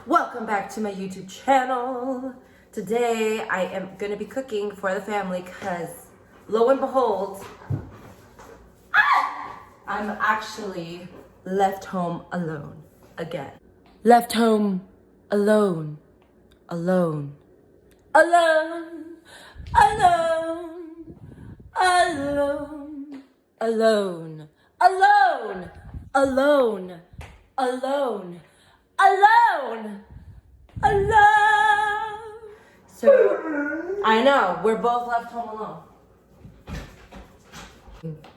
Welcome back to my YouTube channel. Today I am gonna be cooking for the family because lo and behold, I'm actually left home alone again. Left home alone, alone, alone, alone, alone, alone, alone, alone, alone, alone, alone. So I know we're both left home alone.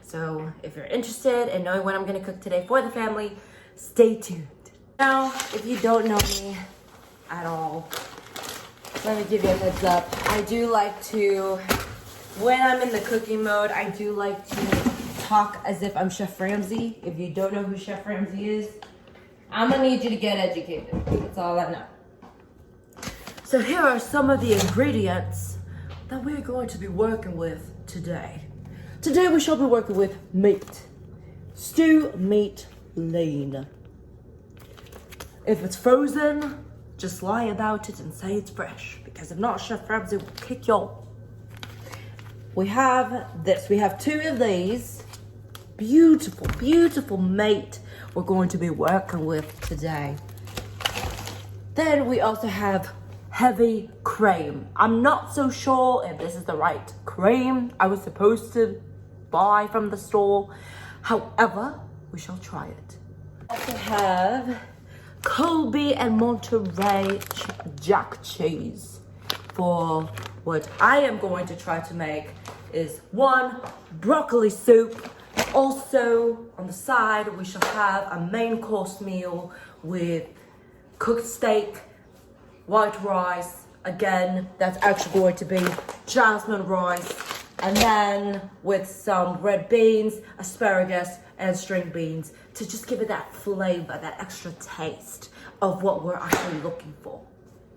So if you're interested in knowing what I'm gonna cook today for the family, stay tuned. Now, if you don't know me at all, let me give you a heads up. I do like to, when I'm in the cooking mode, I do like to talk as if I'm Chef Ramsay. If you don't know who Chef Ramsay is, I'm gonna need you to get educated. That's all I know. So here are some of the ingredients that we're going to be working with today. Today we shall be working with meat. Stew meat lean. If it's frozen, just lie about it and say it's fresh. Because if not, Chef Ramsay will kick y'all. We have this. We have two of these. Beautiful, beautiful meat we're going to be working with today. Then we also have heavy cream. I'm not so sure if this is the right cream I was supposed to buy from the store. However, we shall try it. We also have Colby and Monterey Jack cheese. For what I am going to try to make is one, broccoli soup. Also, on the side, we shall have a main course meal with cooked steak, white rice. Again, that's actually going to be jasmine rice. And then with some red beans, asparagus, and string beans to just give it that flavor, that extra taste of what we're actually looking for.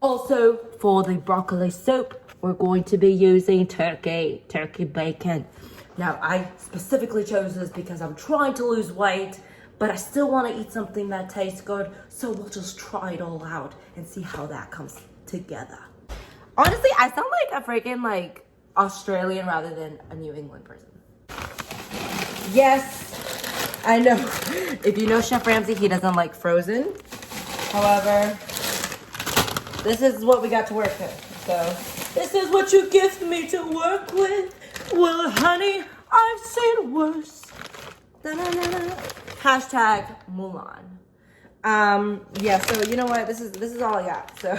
Also, for the broccoli soup, we're going to be using turkey bacon. Now, I specifically chose this because I'm trying to lose weight, but I still want to eat something that tastes good, so we'll just try it all out and see how that comes together. Honestly, I sound like a freaking Australian rather than a New England person. Yes, I know. If you know Chef Ramsay, he doesn't like frozen. However, this is what we got to work with. So, this is what you gift me to work with. Well, honey, I've seen worse. Da-da-da-da. Hashtag Mulan. Yeah, so you know what? This is all I got. So,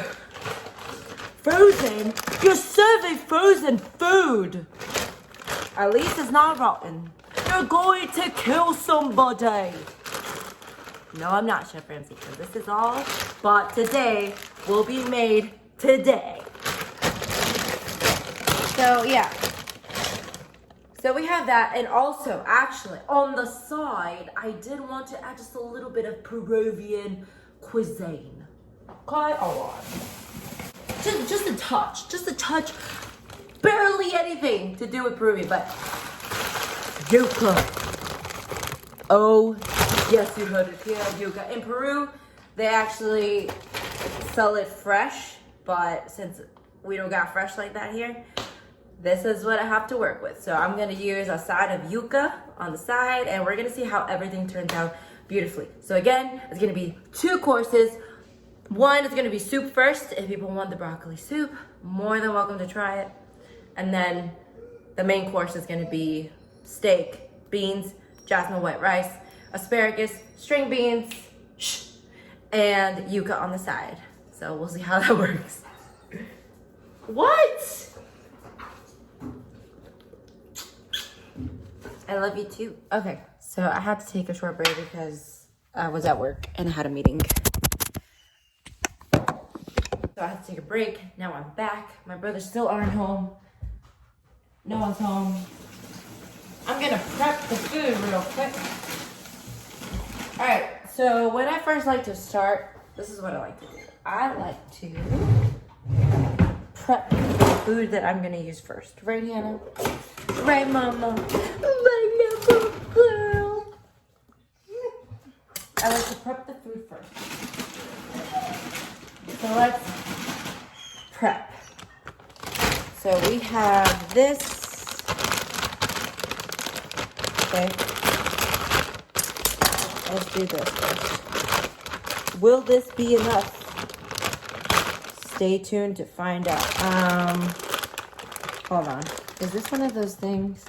frozen? You're serving frozen food. At least it's not rotten. You're going to kill somebody. No, I'm not Chef Ramsay, because this is all but today will be made today. So, yeah. So we have that, and also, actually, on the side, I did want to add just a little bit of Peruvian cuisine. Quite a lot. Just a touch, barely anything to do with Peruvian, but yuca. Oh, yes, you heard it here, yuca. In Peru, they actually sell it fresh, but since we don't got fresh like that here, this is what I have to work with. So I'm gonna use a side of yuca on the side, and we're gonna see how everything turns out beautifully. So again, it's gonna be two courses. One is gonna be soup first. If people want the broccoli soup, more than welcome to try it. And then the main course is gonna be steak, beans, jasmine white rice, asparagus, string beans, and yuca on the side. So we'll see how that works. What? I love you too. Okay, so I had to take a short break because I was at work and I had a meeting. So I had to take a break. Now I'm back. My brothers still aren't home. No one's home. I'm gonna prep the food real quick. All right, so when I first like to start, this is what I like to do. I like to prep the food that I'm gonna use first. Right, Hannah? Right, Mama? Right, little girl. I like to prep the food first. So let's prep. So we have this. Okay. Let's do this first. Will this be enough? Stay tuned to find out. Hold on. Is this one of those things?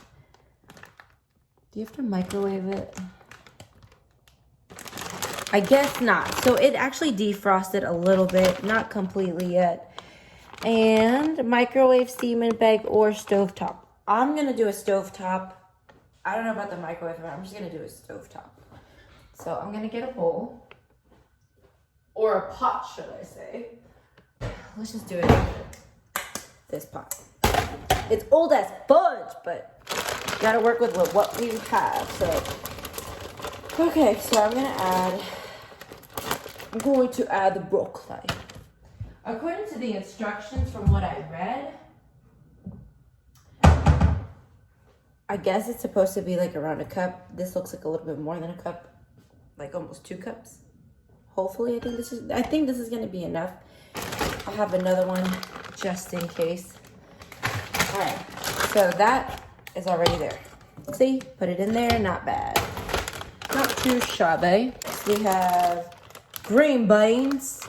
Do you have to microwave it? I guess not. So it actually defrosted a little bit, not completely yet. And microwave, steam in bag, or stovetop. I'm gonna do a stovetop. I don't know about the microwave, but I'm just gonna do a stovetop. So I'm gonna get a bowl. Or a pot, should I say. Let's just do it in this pot. It's old as fudge, but you gotta work with what we have. So, okay, so I'm going to add the broccoli. According to the instructions from what I read, I guess it's supposed to be like around a cup. This looks like a little bit more than a cup, like almost 2 cups. Hopefully, I think this is gonna be enough. I have another one just in case. All right, so that is already there. See, put it in there, not bad. Not too shabby. We have green beans.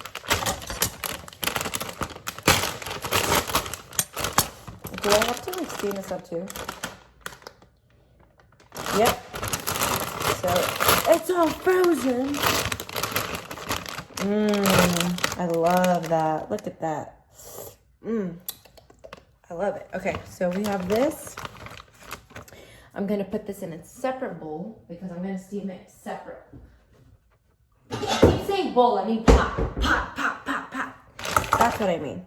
Do I have to like steam this up too? Yep. So it's all frozen. I love that. Look at that. I love it. Okay, so we have this. I'm gonna put this in a separate bowl because I'm gonna steam it separate. I keep saying bowl, I mean pot. Pot, pot, pot, pot. That's what I mean.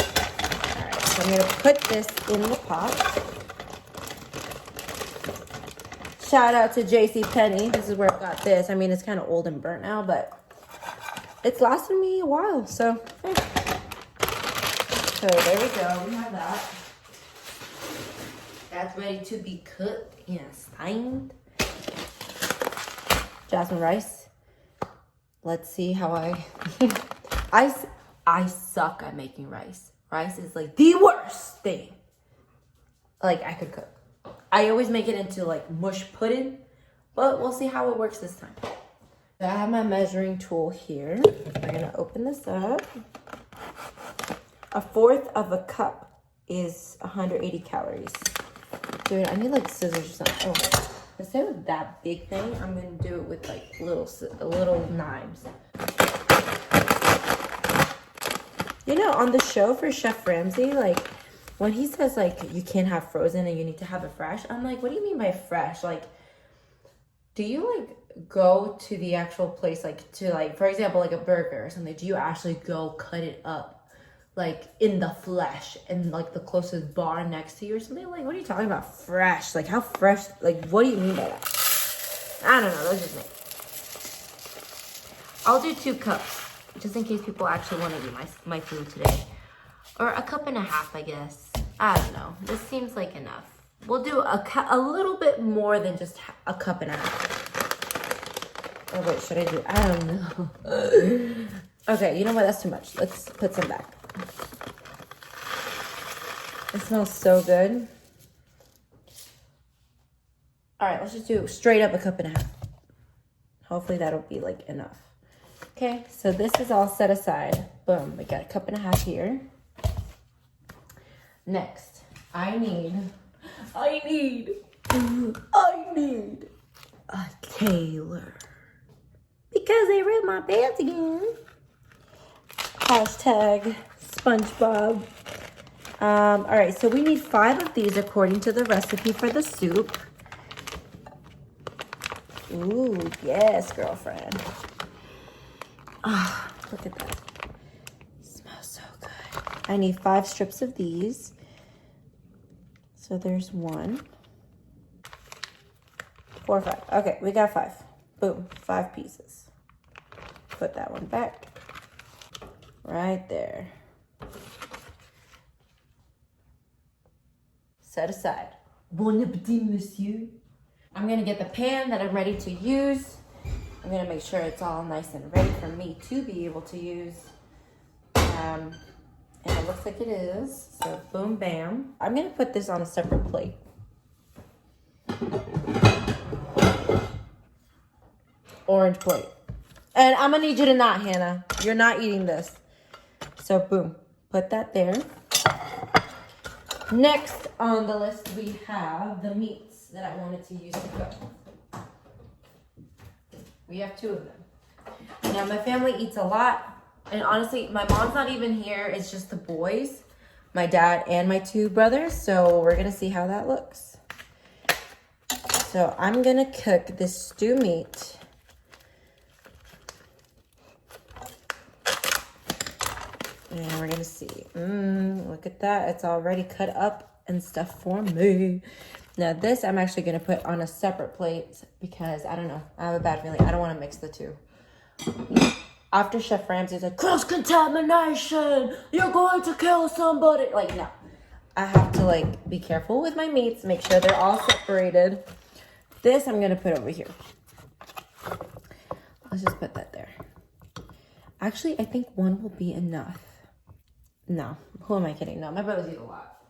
Alright, so I'm gonna put this in the pot. Shout out to JCPenney. This is where I got this. I mean, it's kind of old and burnt now, but it's lasted me a while, so hey. So there we go, we have that. That's ready to be cooked and steamed. Jasmine rice. Let's see how I suck at making rice. Rice is like the worst thing like I could cook. I always make it into like mush pudding, but we'll see how it works this time. So I have my measuring tool here. I'm gonna open this up. 1/4 of a cup is 180 calories. Dude, I need like scissors or something. Oh, instead of that big thing, I'm gonna do it with like little knives. You know, on the show for Chef Ramsay, like when he says like you can't have frozen and you need to have it fresh, I'm like, what do you mean by fresh? Like, do you like go to the actual place, like to like, for example, like a burger or something? Do you actually go cut it up? Like in the flesh and like the closest bar next to you or something? Like, what are you talking about fresh? Like how fresh, like what do you mean by that? I don't know, that's just me. I'll do 2 cups just in case people actually want to eat my food today. Or 1.5 cups, I guess. I don't know, this seems like enough. We'll do a little bit more than just 1.5 cups. Oh wait, should I do, I don't know. Okay, you know what, that's too much. Let's put some back. It smells so good. All right, let's just do straight up 1.5 cups. Hopefully that'll be like enough. Okay, so this is all set aside. Boom, we got 1.5 cups here. Next, I need a tailor. Because they ripped my pants again. Hashtag SpongeBob. All right, so we need 5 of these according to the recipe for the soup. Ooh, yes, girlfriend. Ah, look at that. Smells so good. I need 5 strips of these. So there's 1, 4, 5. Okay, we got 5. Boom, 5 pieces. Put that one back. Right there. Set aside. Bon appetit, monsieur. I'm gonna get the pan that I'm ready to use. I'm gonna make sure it's all nice and ready for me to be able to use. And it looks like it is. So boom, bam. I'm gonna put this on a separate plate. Orange plate. And I'm gonna need you to not, Hannah. You're not eating this. So boom, put that there. Next on the list, we have the meats that I wanted to use to cook. We have 2 of them. Now my family eats a lot. And honestly, my mom's not even here. It's just the boys, my dad and my 2 brothers. So we're gonna see how that looks. So I'm gonna cook this stew meat. And we're gonna see. Look at that. It's already cut up and stuff for me. Now this I'm actually gonna put on a separate plate because I don't know. I have a bad feeling. I don't wanna mix the 2. After Chef Ramsay said, cross-contamination, you're going to kill somebody. Like, no. I have to, like, be careful with my meats, make sure they're all separated. This I'm going to put over here. Let's just put that there. Actually, I think 1 will be enough. No. Who am I kidding? No, my brothers eat a lot.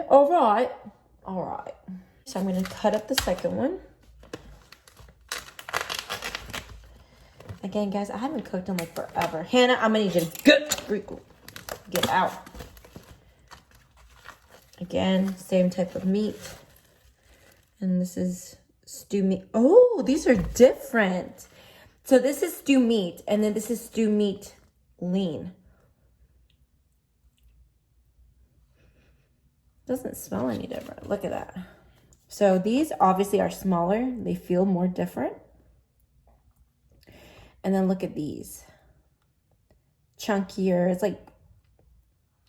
All right. All right. So I'm going to cut up the second one. Again, guys, I haven't cooked in like forever. Hannah, I'm gonna need you to get out. Again, same type of meat. And this is stew meat. Oh, these are different. So this is stew meat, and then this is stew meat lean. Doesn't smell any different. Look at that. So these obviously are smaller. They feel more different. And then look at these. Chunkier. It's like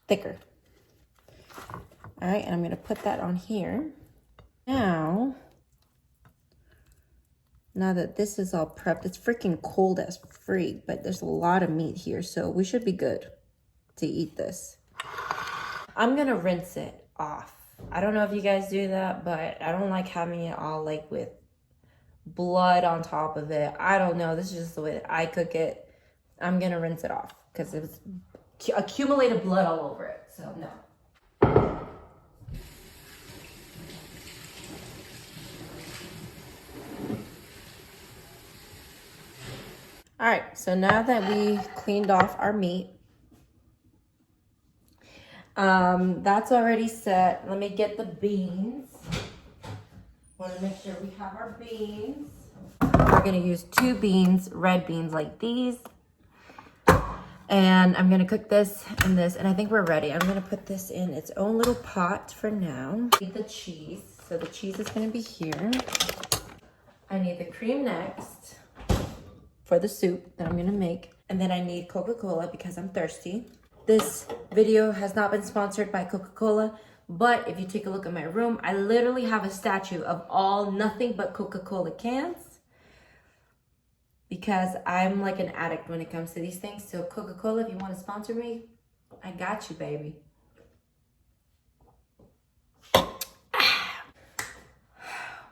thicker. All right, and I'm going to put that on here. Now that this is all prepped, it's freaking cold as freak, but there's a lot of meat here, so we should be good to eat this. I'm going to rinse it off. I don't know if you guys do that, but I don't like having it all like with blood on top of it. I don't know. This is just the way that I cook it. I'm gonna rinse it off because it was accumulated blood all over it. So no. All right. So now that we cleaned off our meat, that's already set. Let me get the beans. Want to make sure we have our beans. We're going to use 2 beans, red beans like these. And I'm going to cook this and this. And I think we're ready. I'm going to put this in its own little pot for now. I need the cheese. So the cheese is going to be here. I need the cream next for the soup that I'm going to make. And then I need Coca-Cola because I'm thirsty. This video has not been sponsored by Coca-Cola. But if you take a look at my room, I literally have a statue of nothing but Coca-Cola cans. Because I'm like an addict when it comes to these things. So Coca-Cola, if you want to sponsor me, I got you, baby.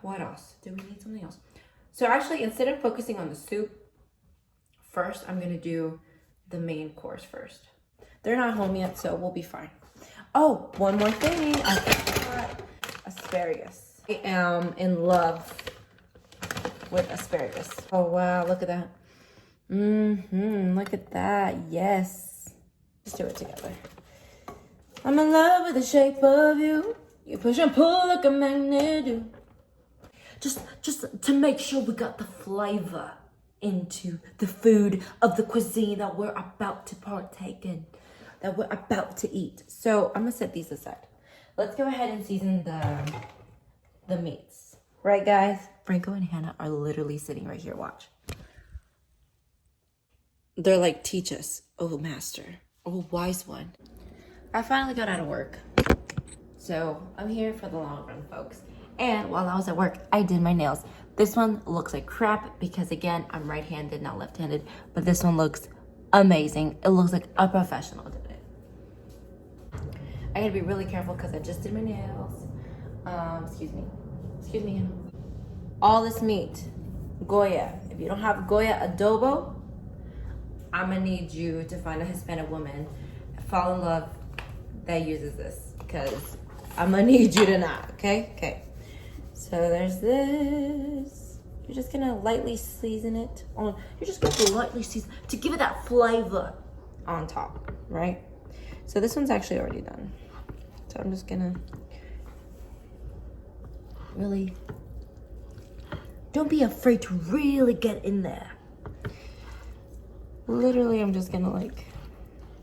What else? Do we need something else? So actually, instead of focusing on the soup, first I'm going to do the main course first. They're not home yet, so we'll be fine. Oh, one more thing. I forgot asparagus. I am in love with asparagus. Oh, wow. Look at that. Look at that. Yes. Let's do it together. I'm in love with the shape of you. You push and pull like a magnet do. Just to make sure we got the flavor into the food of the cuisine that we're about to partake in, that we're about to eat. So I'm gonna set these aside. Let's go ahead and season the meats. Right, guys? Franco and Hannah are literally sitting right here. Watch. They're like, teach us, oh master, oh wise one. I finally got out of work. So I'm here for the long run, folks. And while I was at work, I did my nails. This one looks like crap because, again, I'm right-handed, not left-handed. But this one looks amazing. It looks like a professional did it. I gotta be really careful because I just did my nails. Excuse me, Hannah. All this meat, Goya. If you don't have Goya adobo, I'm gonna need you to find a Hispanic woman, fall in love, that uses this, because I'm gonna need you to not, okay? Okay. So there's this. You're just gonna lightly season it on. You're just gonna lightly season to give it that flavor on top, right? So this one's actually already done. So I'm just gonna really, don't be afraid to really get in there. Literally, I'm just gonna like,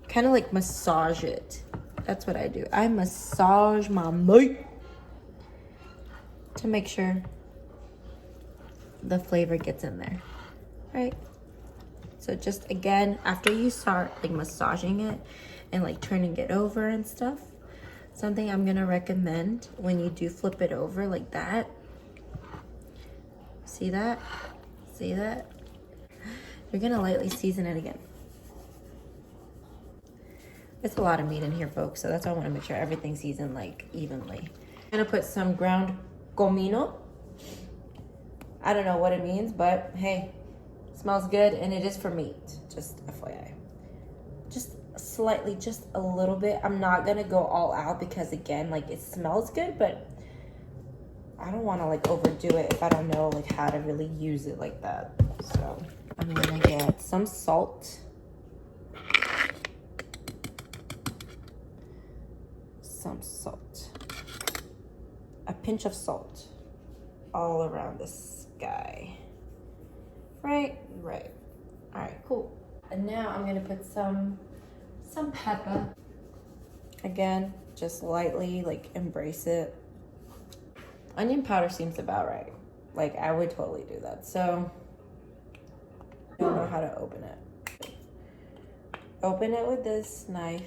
kind of like massage it. That's what I do. I massage my meat to make sure the flavor gets in there, right? So just again, after you start like massaging it and like turning it over and stuff, something I'm gonna recommend when you do flip it over like that. See that? See that? You're gonna lightly season it again. It's a lot of meat in here, folks, so that's why I want to make sure everything's seasoned like evenly. I'm gonna put some ground comino. I don't know what it means, but hey, it smells good and it is for meat. Just FYI. Just slightly, just a little bit. I'm not gonna go all out because again, like it smells good, but I don't want to like overdo it if I don't know like how to really use it like that. So I'm gonna get some salt. Some salt, a pinch of salt all around this guy. Right. All right, cool. And now I'm gonna put some pepper. Again, just lightly like embrace it. Onion powder seems about right. Like I would totally do that. So I don't know how to open it. Open it with this knife.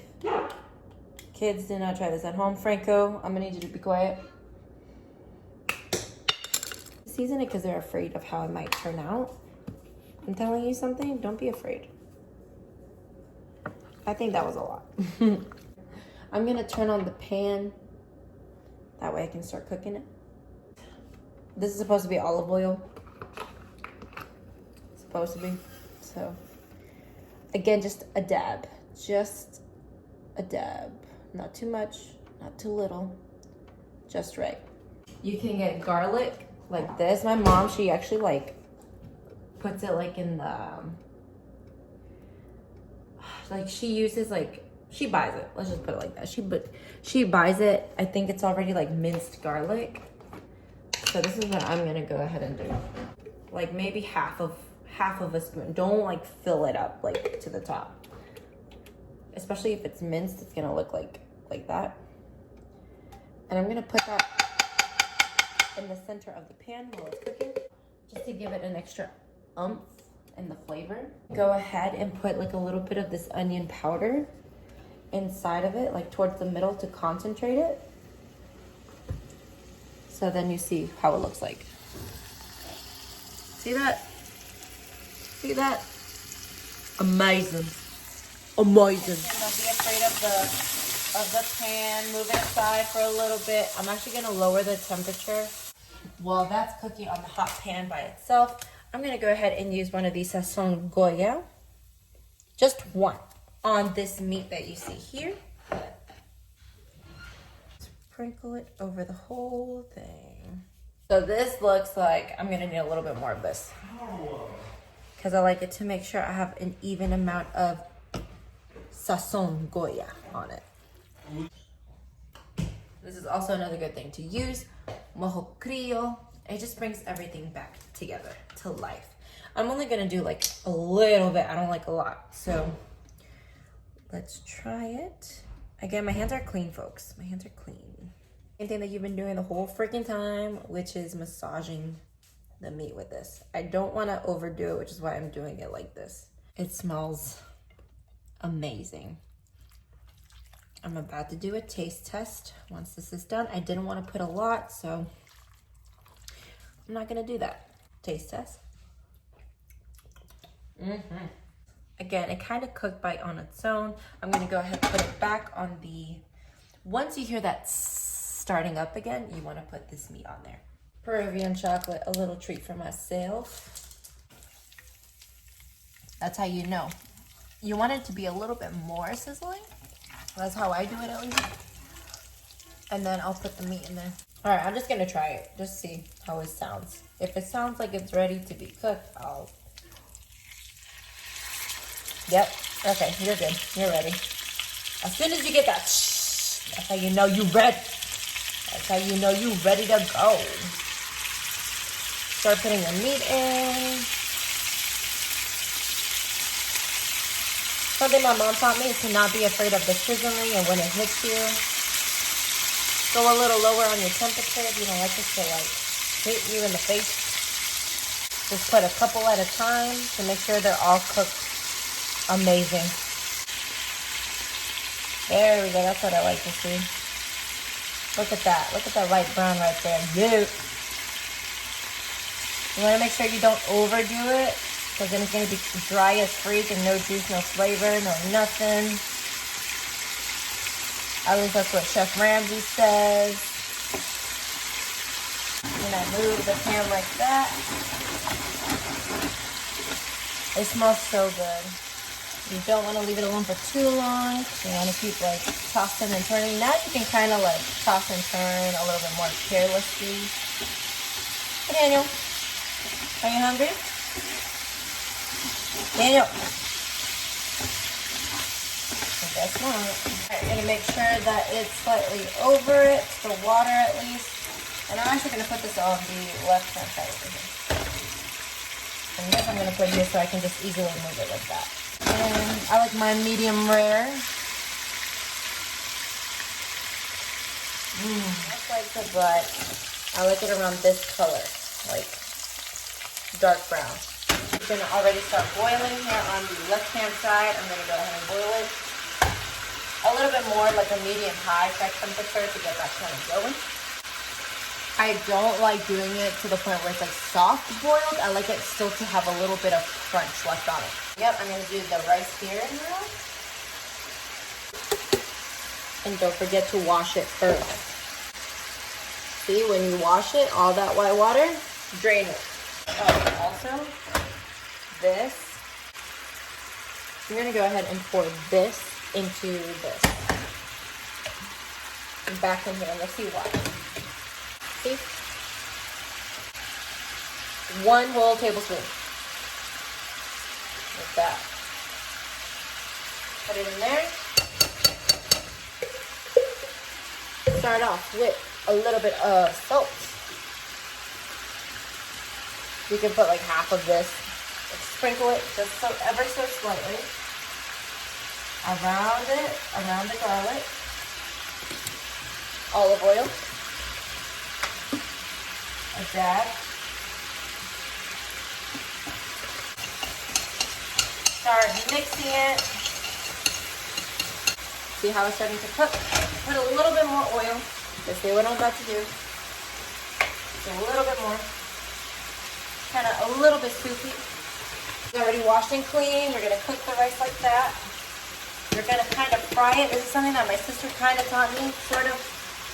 Kids, do not try this at home. Franco, I'm gonna need you to be quiet. Season it because they're afraid of how it might turn out. I'm telling you something, don't be afraid. I think that was a lot. I'm gonna turn on the pan. That way I can start cooking it. This is supposed to be olive oil. It's supposed to be. So, again, just a dab. Just a dab. Not too much, not too little, just right. You can get garlic like this. My mom, she actually like puts it like in the, like she uses like, she buys it. Let's just put it like that. She buys it. I think it's already like minced garlic. So this is what I'm gonna go ahead and do. Like maybe half of a spoon. Don't like fill it up like to the top. Especially if it's minced, it's gonna look like that. And I'm gonna put that in the center of the pan while it's cooking, just to give it an extra oomph in the flavor. Go ahead and put like a little bit of this onion powder inside of it, like towards the middle to concentrate it. So then you see how it looks like. See that? See that? Amazing. Amazing. And don't be afraid of the pan. Move it aside for a little bit. I'm actually gonna lower the temperature. While that's cooking on the hot pan by itself, I'm gonna go ahead and use one of these Sazón Goya. Just one on this meat that you see here. Sprinkle it over the whole thing. So this looks like I'm gonna need a little bit more of this, because I like it to make sure I have an even amount of Sazón Goya on it. This is also another good thing to use, mojo criollo. It just brings everything back together to life. I'm only gonna do like a little bit. I don't like a lot. So let's try it. Again, my hands are clean, folks. My hands are clean. Same thing that you've been doing the whole freaking time, which is massaging the meat with this. I don't want to overdo it, which is why I'm doing it like this. It smells amazing. I'm about to do a taste test once this is done. I didn't want to put a lot, so I'm not going to do that. Taste test. Again, it kind of cooked by on its own. I'm going to go ahead and put it back on the... Once you hear that starting up again, you want to put this meat on there. Peruvian chocolate, a little treat for myself. That's how you know You want it to be a little bit more sizzling. That's how I do it at least. And then I'll put the meat in there. All right, I'm just gonna try it. Just see how it sounds. If it sounds like it's ready to be cooked, I'll... Yep, okay, you're good. You're ready. As soon as you get that, that's how you know you're ready. That's how you know you're ready to go. Start putting the meat in. Something my mom taught me is to not be afraid of the sizzling, and when it hits you, go a little lower on your temperature if you don't like it to like hit you in the face. Just put a couple at a time to make sure they're all cooked amazing. There we go. That's what I like to see. Look at that. Look at that light brown right there. Yeah. You want to make sure you don't overdo it, because then it's going to be dry as freak and no juice, no flavor, no nothing. At least that's what Chef Ramsay says. And I move the pan like that. It smells so good. You don't want to leave it alone for too long. You want to keep like tossing and turning. Now you can kind of like toss and turn a little bit more carelessly. Hey, Daniel, are you hungry? Daniel. Guess not. Alright, I'm gonna make sure that it's slightly over it, the water at least. And I'm actually gonna put this on the left hand side over here. And this I'm gonna put here so I can just easily move it like that. And I like my medium rare. That's like it, but I like it around this color, like dark brown. It's gonna already start boiling here on the left hand side. I'm gonna go ahead and boil it a little bit more, like a medium-high temperature to get that kind of going. I don't like doing it to the point where it's like soft boiled. I like it still to have a little bit of crunch left on it. Yep, I'm gonna do the rice here now. And don't forget to wash it first. See, when you wash it, all that white water, drain it. Oh, also, this, I'm gonna go ahead and pour this into this. And back in here, let's see why. See? 1 whole tablespoon. Like that. Put it in there. Start off with a little bit of salt. You can put like half of this. Sprinkle it just so ever so slightly around it, around the garlic. Olive oil. A dab. Start mixing it. See how it's starting to cook? Put a little bit more oil. Just see what I'm about to do. Just a little bit more. Kind of a little bit soupy. It's already washed and clean. We're going to cook the rice like that. You're going to kind of fry it. This is something that my sister kind of taught me, sort of.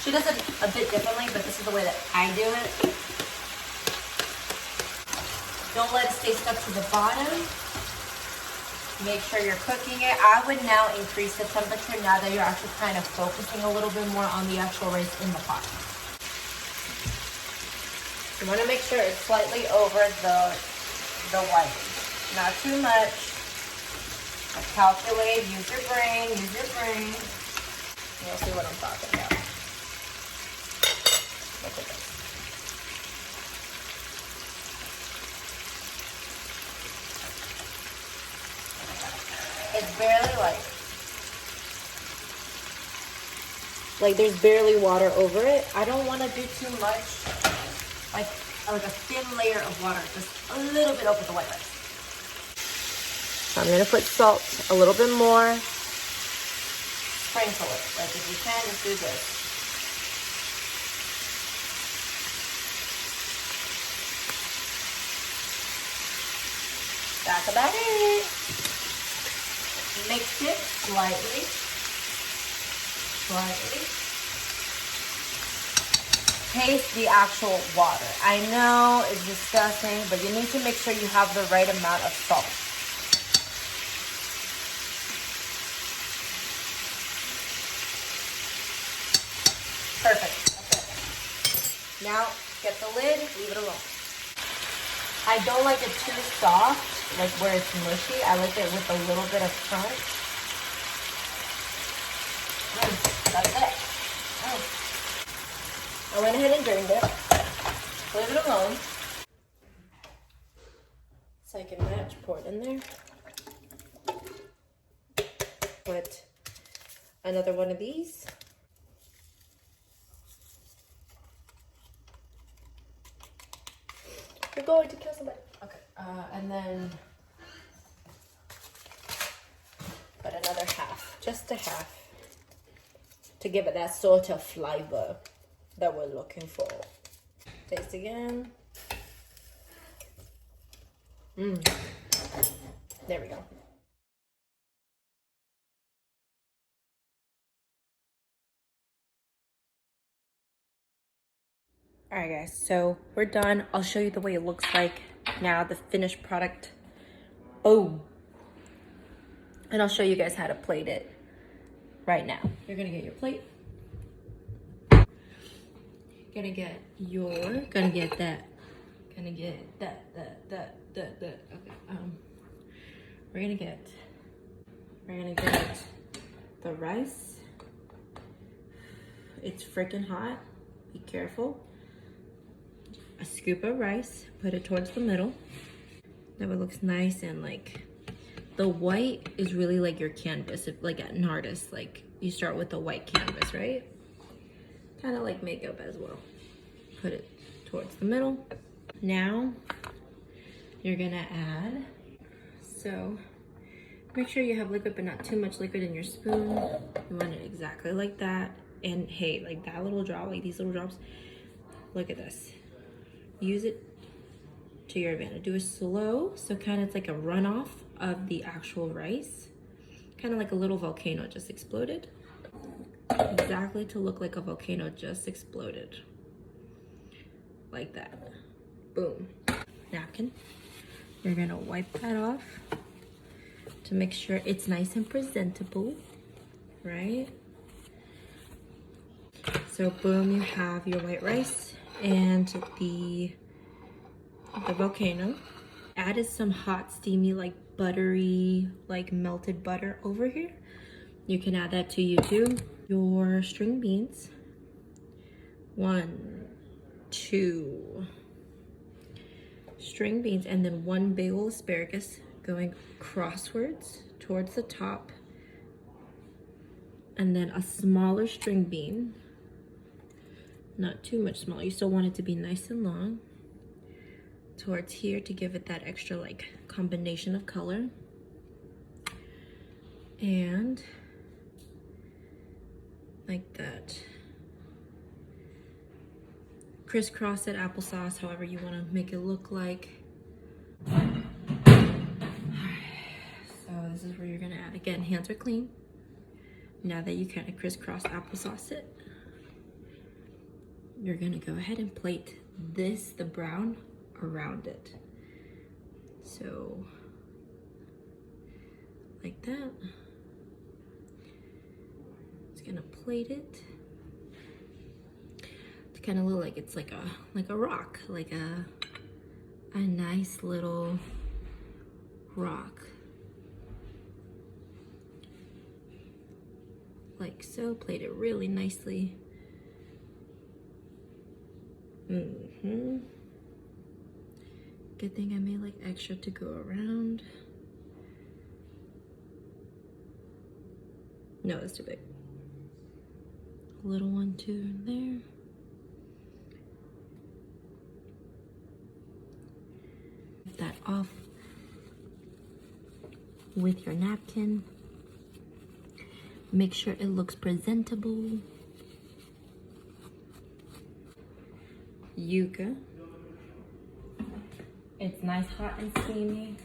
She does it a bit differently, but this is the way that I do it. Don't let it stay stuck to the bottom. Make sure you're cooking it. I would now increase the temperature now that you're actually kind of focusing a little bit more on the actual rice in the pot. You want to make sure it's slightly over the white. Not too much. Calculate, use your brain, use your brain. You'll see what I'm talking about. Look at this. It's barely like there's barely water over it. I don't want to do too much, like a thin layer of water, just a little bit over the white rice. So I'm going to put salt a little bit more. Sprinkle it. Like if you can, just do this. That's about it. Mix it slightly. Taste the actual water. I know it's disgusting, but you need to make sure you have the right amount of salt. Perfect. That's it. Now, get the lid, leave it alone. I don't like it too soft, like where it's mushy. I like it with a little bit of crunch. That's it. I went ahead and drained it. Leave it alone. Second batch, pour it in there. Put another one of these. You're going to kill somebody. Okay, and then put another half, just a half, to give it that sort of flavor that we're looking for. Taste again. There we go. All right, guys, so we're done. I'll show you the way it looks like now, the finished product. Boom. And I'll show you guys how to plate it right now. You're gonna get your plate. Gonna get that. Okay. We're gonna get the rice. It's freaking hot. Be careful. A scoop of rice, put it towards the middle. That way it looks nice, and like the white is really like your canvas. If like at an artist, like you start with the white canvas, right? Kind of like makeup as well. Put it towards the middle. Now you're gonna add, so make sure you have liquid but not too much liquid in your spoon. You want it exactly like that. And hey, like that little drop, like these little drops, look at this. Use it to your advantage. Do it slow, so kind of it's like a runoff of the actual rice. Kind of like a little volcano just exploded. Exactly to look like a volcano just exploded. Like that. Boom. Napkin. You're gonna wipe that off to make sure it's nice and presentable, right? So boom, you have your white rice and the volcano. Added some hot, steamy, like buttery, like melted butter over here. You can add that to you too. Your string beans. 1, 2 string beans, and then 1 big old asparagus going crosswards towards the top. And then a smaller string bean. Not too much small. You still want it to be nice and long. Towards here to give it that extra like combination of color. And like that. Crisscross it, applesauce, however you want to make it look like. So this is where you're gonna add. Again, hands are clean. Now that you kind of crisscross applesauce it, you're gonna go ahead and plate this, the brown, around it. So, like that. Just gonna plate it to kind of look like it's like a rock, like a nice little rock. Like so, plate it really nicely. Good thing I made like extra to go around. No, that's too big. A little one too in there. Get that off with your napkin. Make sure it looks presentable. Yuca. It's nice, hot, and steamy.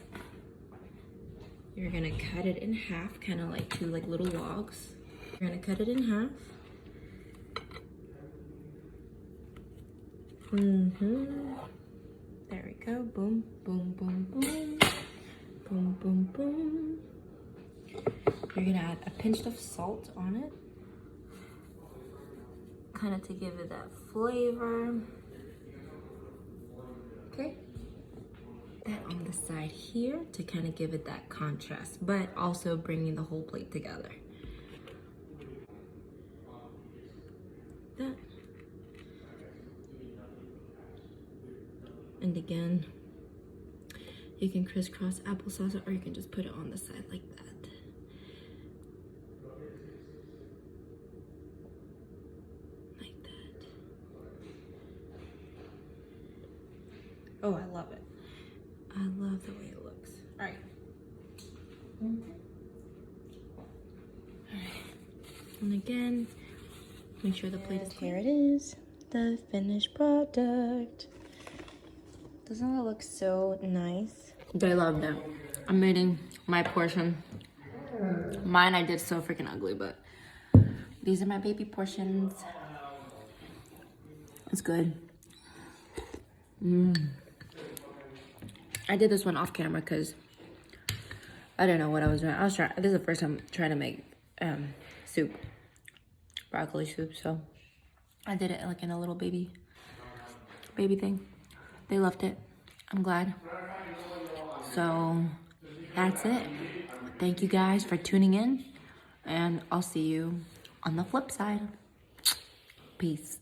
You're gonna cut it in half, kind of like 2 like little logs. You're gonna cut it in half. There we go. Boom, boom, boom, boom. Boom, boom, boom. You're gonna add a pinch of salt on it. kind of to give it that flavor. Okay. That on the side here to kind of give it that contrast, but also bringing the whole plate together. That. And again, you can crisscross applesauce or you can just put it on the side like that. Like that. Oh, I love it. I love the way it looks. All right. All right. And again, make sure the plate is clean. Here it is, the finished product. Doesn't it look so nice? They love that. I'm eating my portion. Mine I did so freaking ugly, but these are my baby portions. It's good. I did this one off camera because I didn't know what I was doing. This is the first time trying to make soup, broccoli soup. So I did it like in a little baby thing. They loved it. I'm glad. So that's it. Thank you guys for tuning in, and I'll see you on the flip side. Peace.